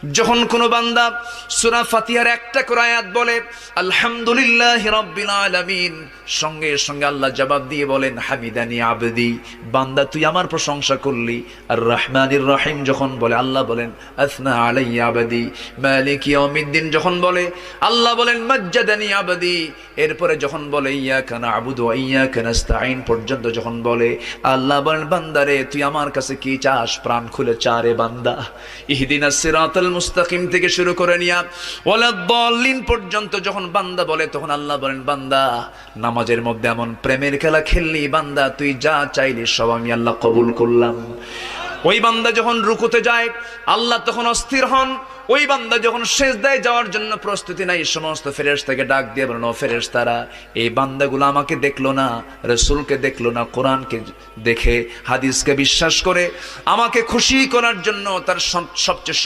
যখন কোনো বান্দা সূরা ফাতিহার একটা করে আয়াত বলে আলহামদুলিল্লাহি রাব্বিল আলামিন, সঙ্গে সঙ্গে আল্লাহ জবাব দিয়ে বলেন হামিদানি আবদি, বান্দা তুই আমার প্রশংসা করলি। আর রহমানির রহিম যখন বলে আল্লাহ বলেন আসনা আলাইয়া আবদি। মালিক ইয়াউমিদ্দিন যখন বলে আল্লাহ বলেন মাজ্জাদানি আবদি। এরপরে যখন বলে ইয়াকা না'বুদু ওয়া ইয়াকা নাস্তাঈন পর্যন্ত যখন বলে আল্লাহ বলেন বান্দারে তুই আমার কাছে কি চাস, প্রাণ খুলে চারে বান্দা। ইহদিনাস সিরাতাল মুস্তাকিম থেকে শুরু করে নিয়া ওয়ালাদ-দাল্লিন পর্যন্ত যখন বান্দা বলে তখন আল্লাহ বলেন বান্দা নামাজের মধ্যে এমন প্রেমের খেলা খেললি বান্দা, তুই যা চাইলি সব আমি আল্লাহ কবুল করলাম। ওই বান্দা যখন রুকুতে যায় আল্লাহ তখন অস্থির হন। ওই বান্দা যখন সিজদায় যাওয়ার জন্য প্রস্তুতি নাই, সমস্ত ফেরেশতাকে ডাক দিয়ে বলেন ও ফেরেশতারা, এই বান্দাগুলো আমাকে দেখলো না, রাসূলকে দেখলো না, কোরআনকে দেখে হাদিসকে বিশ্বাস করে আমাকে খুশি করার জন্য তার সবচেয়ে